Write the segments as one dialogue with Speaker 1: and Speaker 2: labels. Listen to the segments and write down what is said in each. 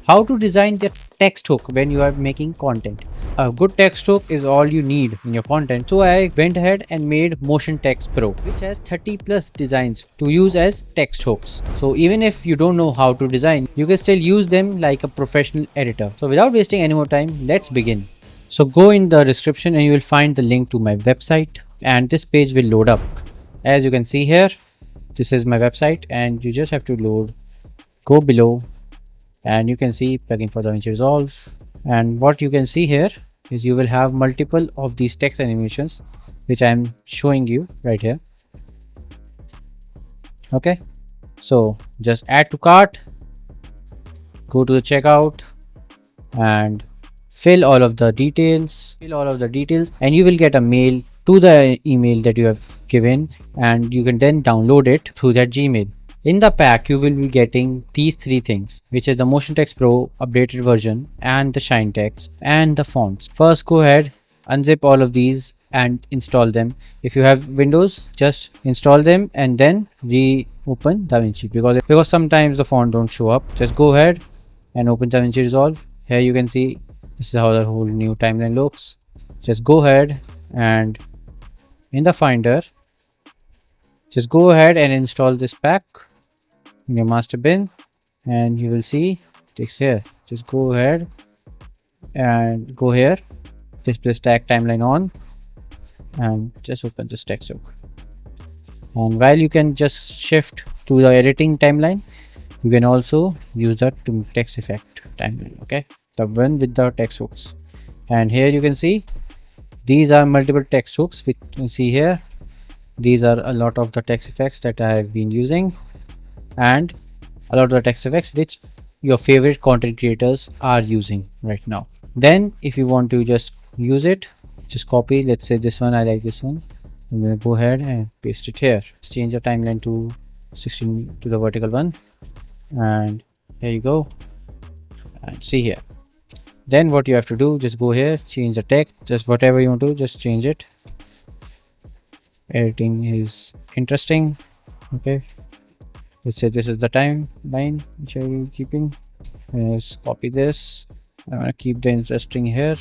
Speaker 1: How to design the text hook when you are making content. A good text hook is all you need in your content. So I went ahead and made Motion Text Pro, which has 30 plus designs to use as text hooks. So even if you don't know how to design, you can still use them like a professional editor. So without wasting any more time, let's begin. So go in the description and you will find the link to my website, and this page will load up. As you can see here, this is my website, and you just have to go below, and you can see plugin for DaVinci Resolve. And what you can see here is you will have multiple of these text animations, which I am showing you right here. Okay, so just add to cart, go to the checkout, and fill all of the details, and you will get a mail to the email that you have given, and you can then download it through that Gmail. In the pack, you will be getting these three things, which is the Motion Text Pro updated version and the Shine Text and the fonts. First, go ahead, unzip all of these and install them. If you have Windows, just install them and then reopen DaVinci, because sometimes the font don't show up. Just go ahead and open DaVinci Resolve. Here you can see this is how the whole new timeline looks. Just go ahead and in the Finder, just go ahead and install this pack in your master bin, and you will see it's here. Just go ahead and go here, display stack timeline on, and just open this text hook. And while you can just shift to the editing timeline, you can also use the text effect timeline. Okay, the one with the text hooks. And here you can see these are multiple text hooks, which you can see here. These are a lot of the text effects that I have been using, and a lot of the text effects which your favorite content creators are using right now. Then if you want to just use it, just copy, let's say this one, I like this one. I'm going to go ahead and paste it here. Let's change the timeline to 16 to the vertical one, and here you go, and see here. Then what you have to do, just go here, change the text, just whatever you want to, just change it. Editing is interesting. Okay, let's say this is the timeline which I will be keeping. Let's copy this. I want to keep the interesting here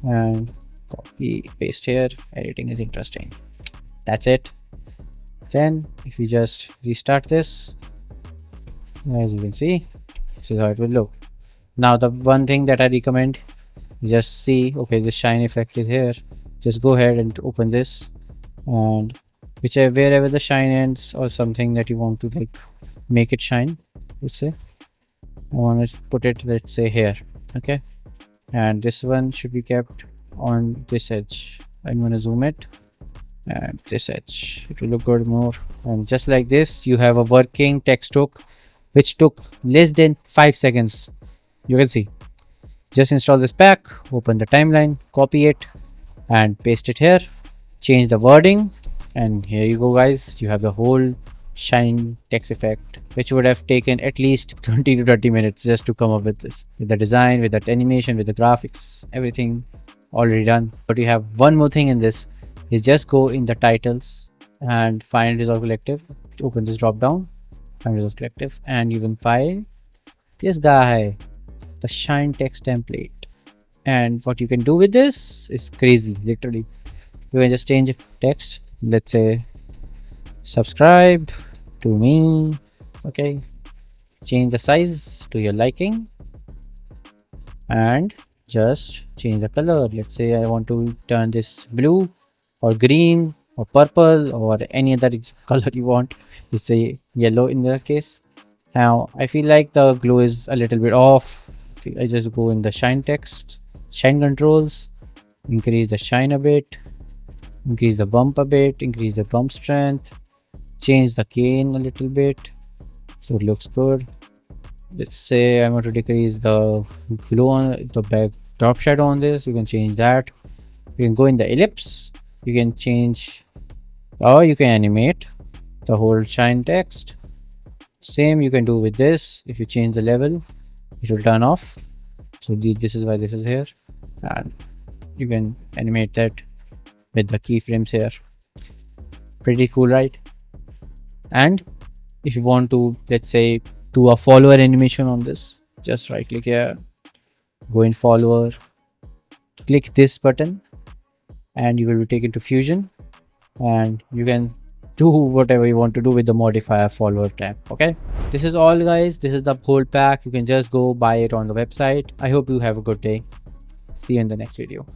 Speaker 1: and copy paste here. Editing is interesting. That's it. Then if we just restart this, as you can see, this is how it will look. Now the one thing that I recommend, just see, okay, this shine effect is here. Just go ahead and open this, and wherever the shine ends or something that you want to like make it shine, let's say I want to put it, let's say here. Okay, and this one should be kept on this edge. I'm going to zoom it, and this edge, it will look good more. And just like this, you have a working text hook which took less than 5 seconds. You can see, just install this pack, open the timeline, copy it and paste it here, change the wording, and here you go guys, you have the whole shine text effect, which would have taken at least 20 to 30 minutes just to come up with this, with the design, with that animation, with the graphics, everything already done. But you have one more thing in this, is just go in the titles and find Resolve Collective, open this drop down, find Resolve Collective, and you can find this guy, the shine text template. And what you can do with this is crazy. Literally, you can just change text, let's say subscribe to me. Okay, change the size to your liking and just change the color. Let's say I want to turn this blue or green or purple or any other color you want. Let's say yellow in that case. Now I feel like the glow is a little bit off. I just go in the shine text, shine controls, increase the shine a bit, increase the bump a bit, increase the bump strength, change the gain a little bit so it looks good. Let's say I want to decrease the glow on the back drop shadow on this. You can change that. You can go in the ellipse, you can change, or you can animate the whole shine text. Same you can do with this. If you change the level, it will turn off. So this is why this is here, and you can animate that with the keyframes here. Pretty cool, right? And if you want to, let's say, do a follower animation on this, just right click here, go in follower, click this button, and you will be taken to Fusion, and you can do whatever you want to do with the modifier follower tab. Okay, this is all guys. This is the whole pack. You can just go buy it on the website. I hope you have a good day. See you in the next video.